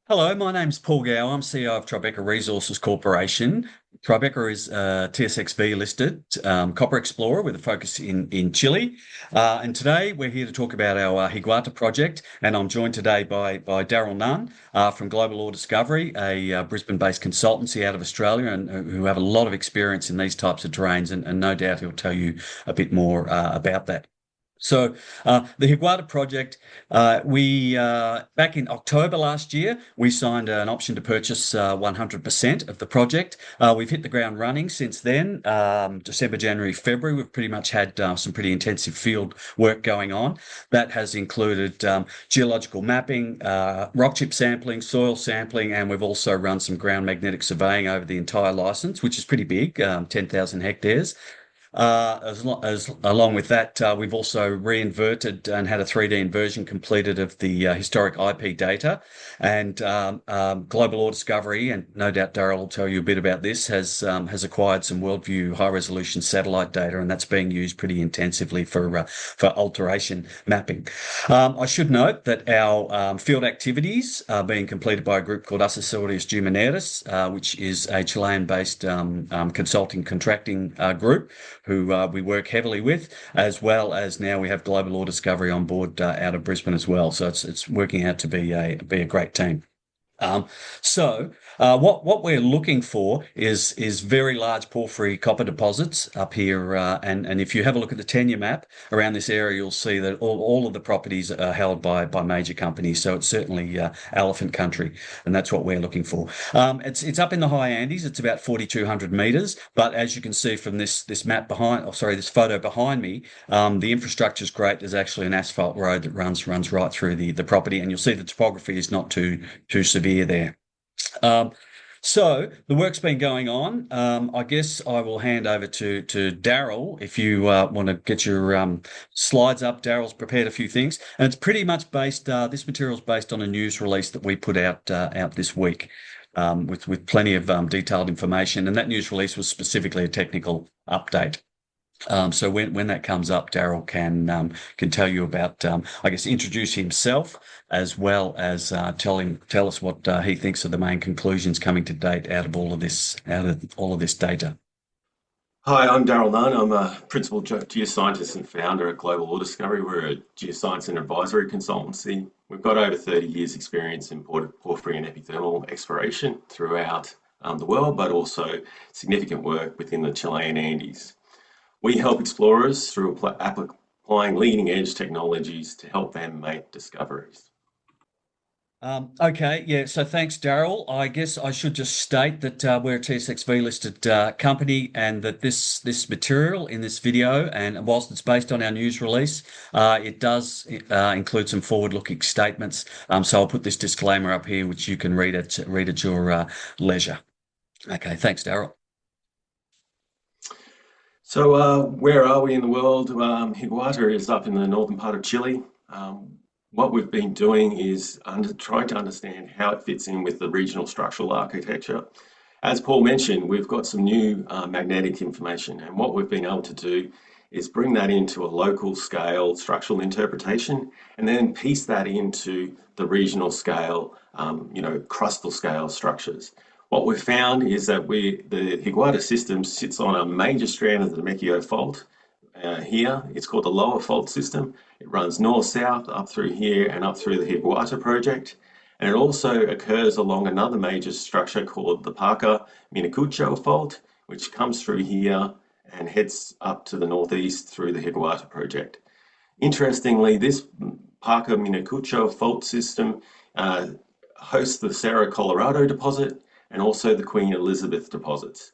Hello, my name's Paul Gow. I'm CEO of Tribeca Resources Corporation. Tribeca is TSXV listed copper explorer with a focus in Chile. And today we're here to talk about our Jiguata project. And I'm joined today by Daryl Nunn from Global Ore Discovery, a Brisbane-based consultancy out of Australia, and who have a lot of experience in these types of terrains. And no doubt he'll tell you a bit more about that. The Jiguata project, we back in October last year, we signed an option to purchase 100% of the project. We've hit the ground running since then. December, January, February, we've pretty much had some pretty intensive field work going on. That has included geological mapping, rock chip sampling, soil sampling, and we've also run some ground magnetic surveying over the entire license, which is pretty big, 10,000 hectares. As along with that, we've also re-inverted and had a 3D inversion completed of the historic IP data. And Global Ore Discovery, and no doubt Daryl will tell you a bit about this, has acquired some worldview high-resolution satellite data, and that's being used pretty intensively for alteration mapping. I should note that our field activities are being completed by a group called Assessores de Mineras, which is a Chilean-based consulting contracting group who we work heavily with, as well as now we have Global Ore Discovery on board out of Brisbane as well. So it's working out to be a great team. Um, what we're looking for is very large porphyry copper deposits up here, and if you have a look at the tenure map around this area, you'll see that all of the properties are held by major companies. So it's certainly elephant country, and that's what we're looking for. It's up in the high Andes. It's about 4,200 meters, but as you can see from this map behind, this photo behind me, the infrastructure is great. There's actually an asphalt road that runs right through the property, and you'll see the topography is not too severe there. Um, so the work's been going on. I guess I will hand over to Daryl if you want to get your slides up. Daryl's prepared a few things, and it's pretty much based. This material is based on a news release that we put out this week. With plenty of detailed information, and that news release was specifically a technical update. So when that comes up, Daryl can tell you about, I guess, introduce himself as well as tell us what he thinks are the main conclusions coming to date out of all of this data. Hi, I'm Daryl Nunn. I'm a principal geoscientist and founder at Global Ore Discovery. We're a geoscience and advisory consultancy. We've got over 30 years experience in porphyry and epithermal exploration throughout the world, but also significant work within the Chilean Andes. We help explorers through applying leading edge technologies to help them make discoveries. Okay, yeah. So thanks, Daryl. I guess I should just state that we're a TSXV listed company, and that this material in this video, and whilst it's based on our news release, it does include some forward-looking statements. So I'll put this disclaimer up here, which you can read at your leisure. Okay, thanks, Daryl. So where are we in the world? Jiguata is up in the northern part of Chile. What we've been doing is trying to understand how it fits in with the regional structural architecture. As Paul mentioned, we've got some new magnetic information, and what we've been able to do is bring that into a local scale structural interpretation, and then piece that into the regional scale, crustal scale structures. What we've found is that the Jiguata system sits on a major strand of the Namequio fault. Here, it's called the lower fault system. It runs north-south up through here and up through the Jiguata project. And it also occurs along another major structure called the Parca-Minicucho fault, which comes through here and heads up to the northeast through the Jiguata project. Interestingly, this Parca-Minicucho fault system hosts the Cerro Colorado deposit and also the Queen Elizabeth deposits.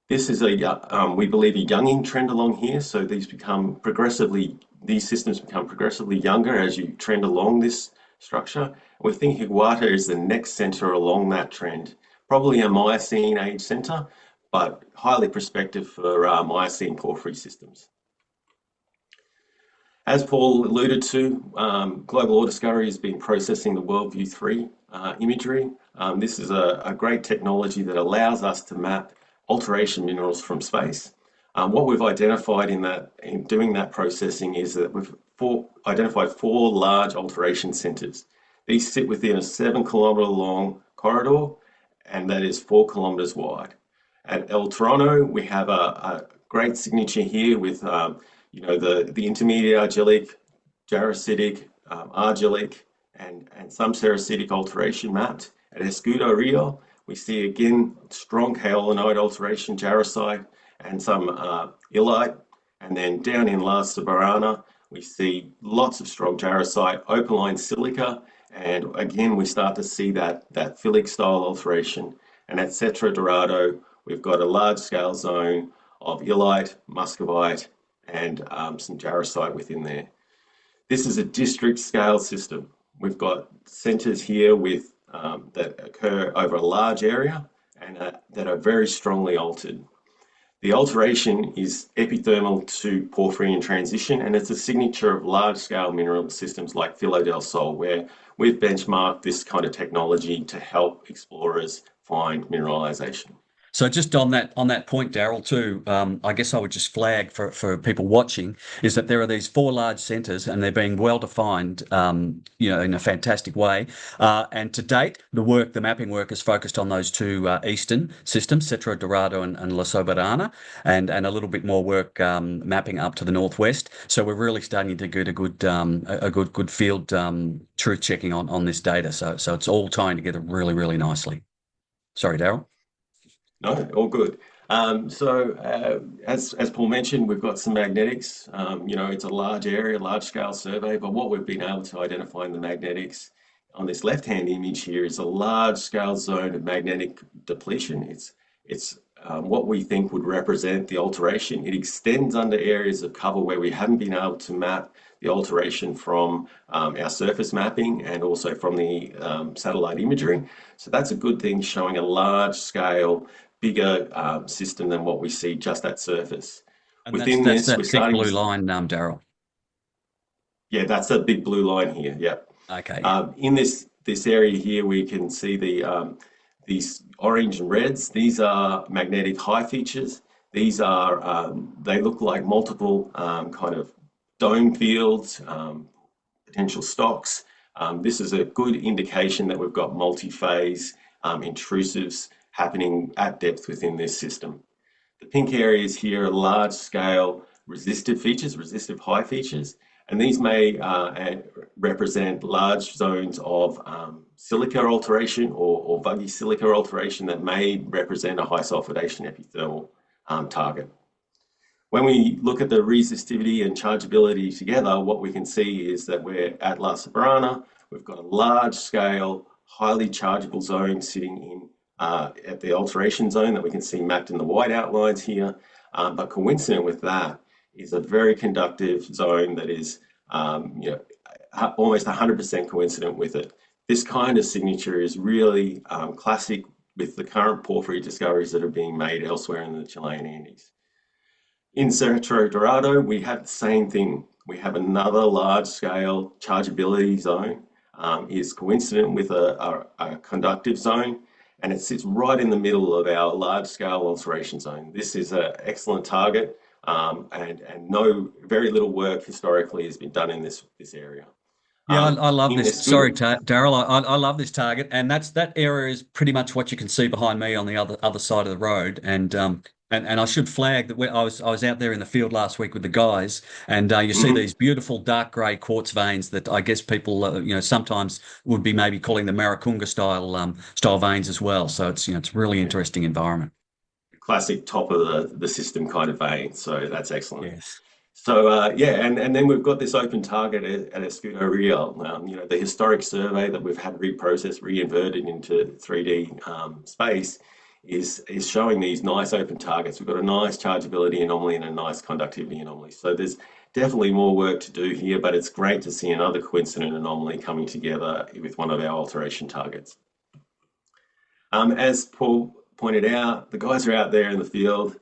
This is we believe, a younging trend along here. So these systems become progressively younger as you trend along this structure. We think Jiguata is the next center along that trend, probably a Miocene age center, but highly prospective for Miocene porphyry systems. As Paul alluded to, Global Ore Discovery has been processing the WorldView 3 imagery. This is a great technology that allows us to map alteration minerals from space. What we've identified in doing that processing is that we've identified four large alteration centers. These sit within a 7 kilometre long corridor, and that is 4 kilometres wide. At El Toronto, we have a great signature here with the intermediate argilic, jarositic, argilic, and some sericitic alteration mapped. At Escudo Rio, we see again strong kaolinite alteration, jarosite, and some illite. And then down in La Soberana, we see lots of strong jarosite, opaline silica, and again we start to see that phyllic style alteration. And at Cetra Dorado, we've got a large scale zone of illite, muscovite, and some jarosite within there. This is a district scale system. We've got centres here with that occur over a large area and that are very strongly altered. The alteration is epithermal to porphyry in transition, and it's a signature of large-scale mineral systems like Filo del Sol, where we've benchmarked this kind of technology to help explorers find mineralization. So just on that point, Daryl, too, I guess I would just flag for people watching is that there are these four large centres and they're being well defined, in a fantastic way. And to date, the mapping work is focused on those two eastern systems, Cetra Dorado and La Soberana, and a little bit more work mapping up to the northwest. So we're really starting to get a good field truth checking on this data. So it's all tying together really, really nicely. Sorry, Daryl. No, all good. As Paul mentioned, we've got some magnetics. It's a large area, large scale survey, but what we've been able to identify in the magnetics on this left-hand image here is a large scale zone of magnetic depletion. It's what we think would represent the alteration. It extends under areas of cover where we haven't been able to map the alteration from our surface mapping and also from the satellite imagery. So that's a good thing, showing a large scale, bigger system than what we see just at surface. And Within that's this, that we're thick starting blue to, line, Daryl. yeah, that's a big blue line here. Yep. Okay, yeah. In this area here, we can see these orange and reds. These are magnetic high features. These are they look like multiple kind of dome fields, potential stocks. This is a good indication that we've got multi-phase intrusives happening at depth within this system. The pink areas here are large-scale resistive features, resistive high features, and these may represent large zones of silica alteration or vuggy silica alteration that may represent a high sulphidation epithermal target. When we look at the resistivity and chargeability together, what we can see is that we're at La Soberana. We've got a large-scale, highly chargeable zone sitting in at the alteration zone that we can see mapped in the white outlines here. But coincident with that is a very conductive zone that is almost 100% coincident with it. This kind of signature is really classic with the current porphyry discoveries that are being made elsewhere in the Chilean Andes. In Cerro Dorado, we have the same thing. We have another large-scale chargeability zone. Is coincident with a conductive zone, and it sits right in the middle of our large-scale alteration zone. This is an excellent target, and very little work historically has been done in this area. Yeah, I love this. Sorry, Escudo, Daryl. I love this target, and that area is pretty much what you can see behind me on the other side of the road. And I should flag that I was out there in the field last week with the guys, and you see these beautiful dark grey quartz veins that I guess people sometimes would be maybe calling the Maricunga style veins as well. So it's really interesting environment. classic top of the system kind of vein. So that's excellent. Yes. So and then we've got this open target at Escudo Rio. The historic survey that we've had reprocessed, reinverted into 3D space is showing these nice open targets. We've got a nice chargeability anomaly and a nice conductivity anomaly. So there's definitely more work to do here, but it's great to see another coincident anomaly coming together with one of our alteration targets. As Paul pointed out, the guys are out there in the field.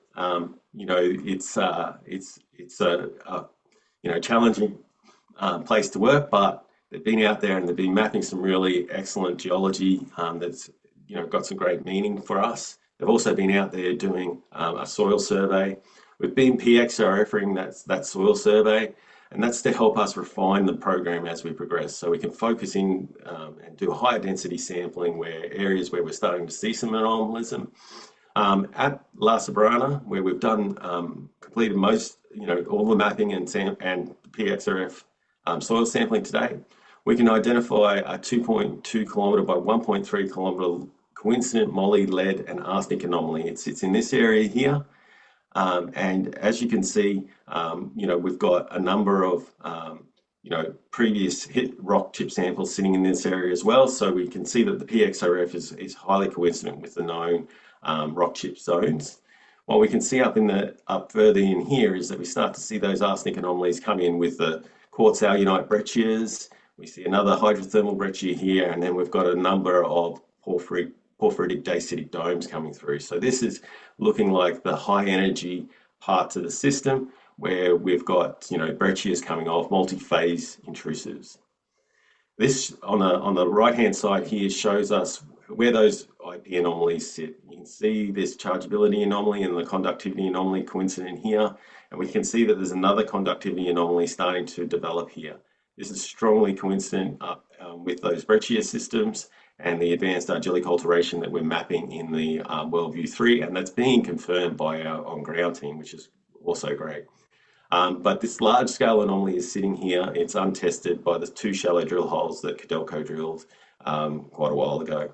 It's a challenging place to work, but they've been out there and they've been mapping some really excellent geology that's got some great meaning for us. They've also been out there doing a soil survey. We've been PXRFing that soil survey, And that's to help us refine the program as we progress. So we can focus in and do higher density sampling where areas where we're starting to see some anomalism. At La Soberana, where we've done completed most, all the mapping and PXRF soil sampling today, we can identify a 2.2 kilometre by 1.3 kilometre coincident moly, lead, and arsenic anomaly. It sits in this area here. And as you can see, we've got a number of, previous hit rock chip samples sitting in this area as well. So we can see that the PXRF is highly coincident with the known rock chip zones. What we can see up further in here is that we start to see those arsenic anomalies come in with the quartz alunite breccias. We see another hydrothermal breccia here, and then we've got a number of porphyritic dacitic domes coming through. So this is looking like the high energy parts of the system where we've got, breccias coming off, multi-phase intrusives. This on the right-hand side here shows us where those IP anomalies sit. You can see this chargeability anomaly and the conductivity anomaly coincident here, and we can see that there's another conductivity anomaly starting to develop here. This is strongly coincident with those breccia systems and the advanced argilic alteration that we're mapping in the WorldView 3, and that's being confirmed by our on-ground team, which is also great. But this large-scale anomaly is sitting here. It's untested by the 2 shallow drill holes that Codelco drilled quite a while ago.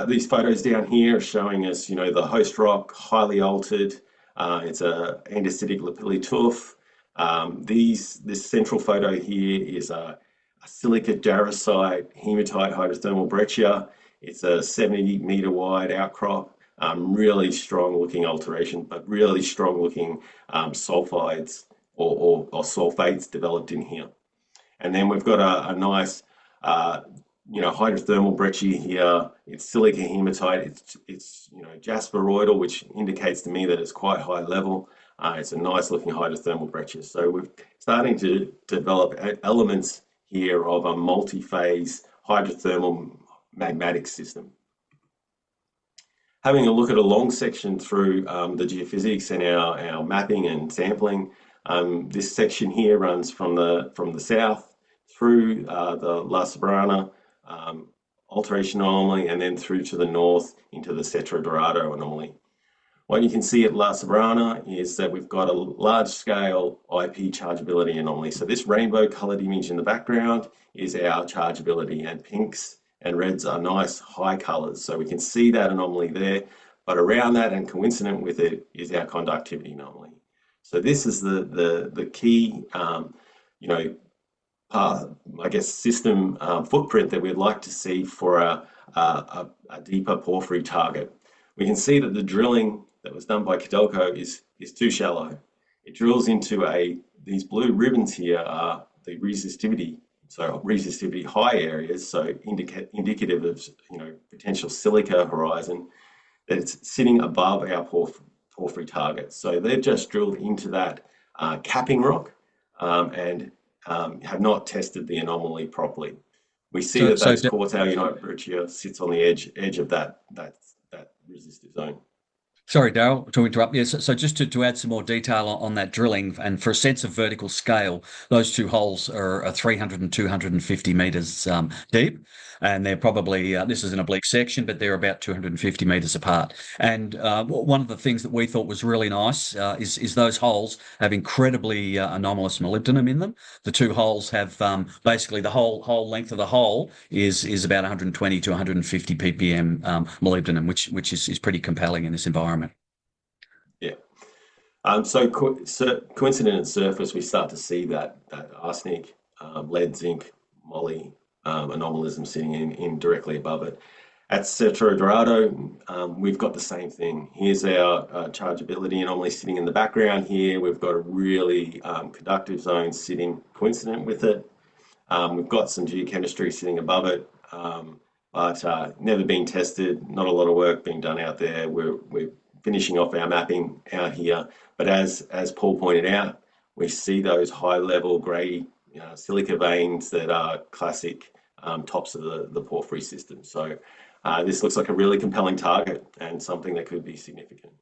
These photos down here are showing us, the host rock, highly altered. It's a andesitic lapilli tuff. This central photo here is a silica jarosite hematite hydrothermal breccia. It's a 70-meter wide outcrop, really strong looking alteration, but really strong looking sulfides or sulfates developed in here. And then we've got a nice hydrothermal breccia here. It's silica hematite. It's jasperoidal, which indicates to me that it's quite high level. It's a nice looking hydrothermal breccia. So we're starting to develop elements here of a multi-phase hydrothermal magmatic system. Having a look at a long section through the geophysics and our mapping and sampling, this section here runs from the south through the La Soberana alteration anomaly and then through to the north into the Cerro Dorado anomaly. What you can see at La Soberana is that we've got a large-scale IP chargeability anomaly. So this rainbow-coloured image in the background is our chargeability, and pinks and reds are nice high colours. So we can see that anomaly there, but around that and coincident with it is our conductivity anomaly. So this is the key, system footprint that we'd like to see for a deeper porphyry target. We can see that the drilling that was done by Codelco is too shallow. It drills into these blue ribbons here are the resistivity, so resistivity high areas, so indicative of potential silica horizon, that it's sitting above our porphyry target. So they've just drilled into that capping rock and have not tested the anomaly properly. We see that quartz alunite breccia sits on the edge of that resistive zone. Sorry, Daryl, to interrupt. Yes, so just to add some more detail on that drilling, and for a sense of vertical scale, those 2 holes are 300 and 250 metres deep, and they're probably, this is an oblique section, but they're about 250 metres apart. And one of the things that we thought was really nice is those holes have incredibly anomalous molybdenum in them. The 2 holes have basically the whole length of the hole is about 120 to 150 ppm molybdenum, which is pretty compelling in this environment. Yeah. So coincident at surface, we start to see that arsenic, lead, zinc, moly anomalism sitting in directly above it. At Cerro Dorado, we've got the same thing. Here's our chargeability anomaly sitting in the background here. We've got a really conductive zone sitting coincident with it. We've got some geochemistry sitting above it, but never been tested. Not a lot of work being done out there. We're finishing off our mapping out here. But as Paul pointed out, we see those high-level grey silica veins that are classic tops of the porphyry system. So this looks like a really compelling target and something that could be significant.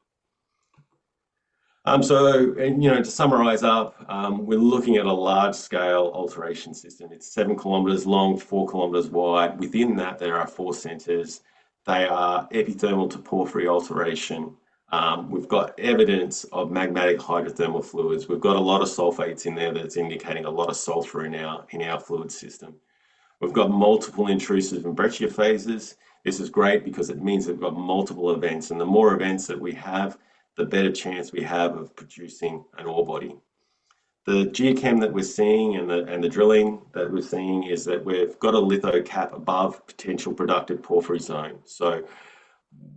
To summarize up, we're looking at a large scale alteration system. It's 7 kilometers long, 4 kilometers wide. Within that, there are four centers. They are epithermal to porphyry alteration. We've got evidence of magmatic hydrothermal fluids. We've got a lot of sulfates in there that's indicating a lot of sulfur in our fluid system. We've got multiple intrusive and breccia phases. This is great because it means that we've got multiple events, and the more events that we have, the better chance we have of producing an ore body. The geochem that we're seeing and the drilling that we're seeing is that we've got a lithocap above potential productive porphyry zone. So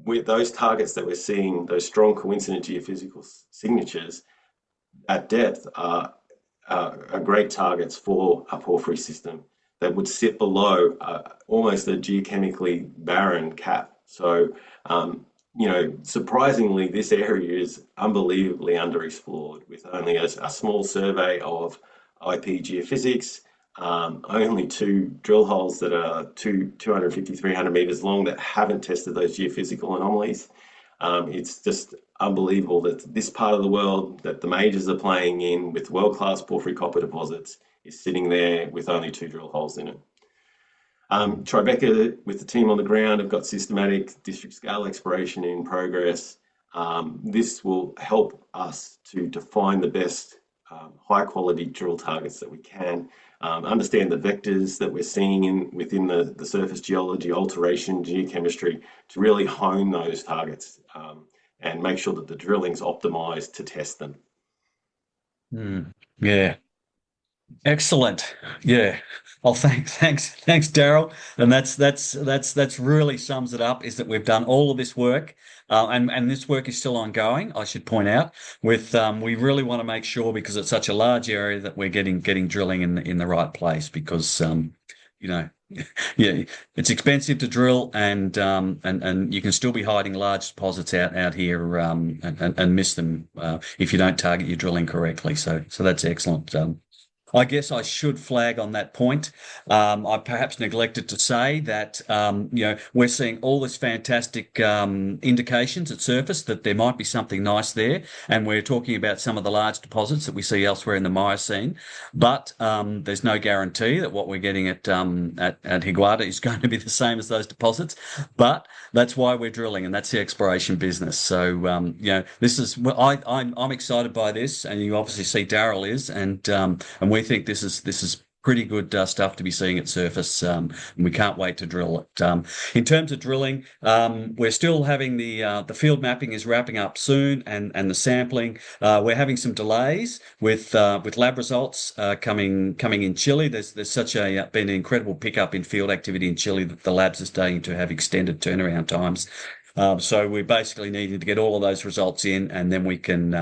with those targets that we're seeing, those strong coincident geophysical signatures at depth are great targets for a porphyry system that would sit below almost a geochemically barren cap. So, surprisingly, this area is unbelievably underexplored with only a small survey of IP geophysics, only two drill holes that are 250, 300 meters long that haven't tested those geophysical anomalies. It's just unbelievable that this part of the world that the majors are playing in with world-class porphyry copper deposits is sitting there with only two drill holes in it. Tribeca, with the team on the ground, have got systematic district scale exploration in progress. This will help us to define the best high quality drill targets that we can, understand the vectors that we're seeing within the surface geology, alteration, geochemistry, to really hone those targets and make sure that the drilling's optimized to test them. Yeah. Excellent. Yeah. Well, thanks, Daryl. And that's really sums it up. Is that we've done all of this work, and this work is still ongoing. I should point out. With we really want to make sure because it's such a large area that we're getting drilling in the right place because you know yeah, it's expensive to drill and you can still be hiding large deposits out here and miss them if you don't target your drilling correctly. So that's excellent. I guess I should flag on that point. I perhaps neglected to say that we're seeing all this fantastic indications at surface that there might be something nice there, and we're talking about some of the large deposits that we see elsewhere in the Miocene. But there's no guarantee that what we're getting at Jiguata is going to be the same as those deposits. But that's why we're drilling, and that's the exploration business. So this is I'm excited by this, and you obviously see Daryl is, and we think this is pretty good stuff to be seeing at surface. And we can't wait to drill it. In terms of drilling, we're still having the field mapping is wrapping up soon, and the sampling. We're having some delays with lab results coming in Chile. There's been an incredible pickup in field activity in Chile that the labs are starting to have extended turnaround times. So we're basically needing to get all of those results in, and then we can.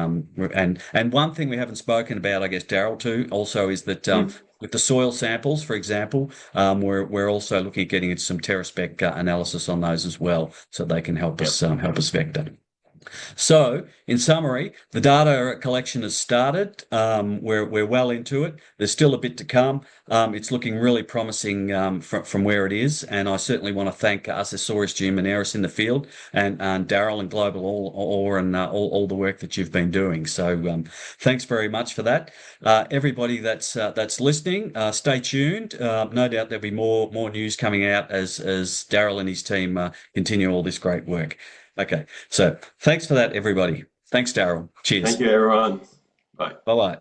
And one thing we haven't spoken about, I guess, Daryl, too, also is that with the soil samples, for example, we're also looking at getting into some TerraSpec analysis on those as well, so they can help us vector. So, in summary, the data collection has started. We're well into it. There's still a bit to come. It's looking really promising from where it is, and I certainly want to thank Assessores Gimenez in the field and Daryl and Global Ore and all the work that you've been doing. So, thanks very much for that. Everybody that's listening, stay tuned. No doubt there'll be more news coming out as Daryl and his team continue all this great work. Okay, so thanks for that, everybody. Thanks, Daryl. Cheers. Thank you, everyone. Bye. Bye-bye.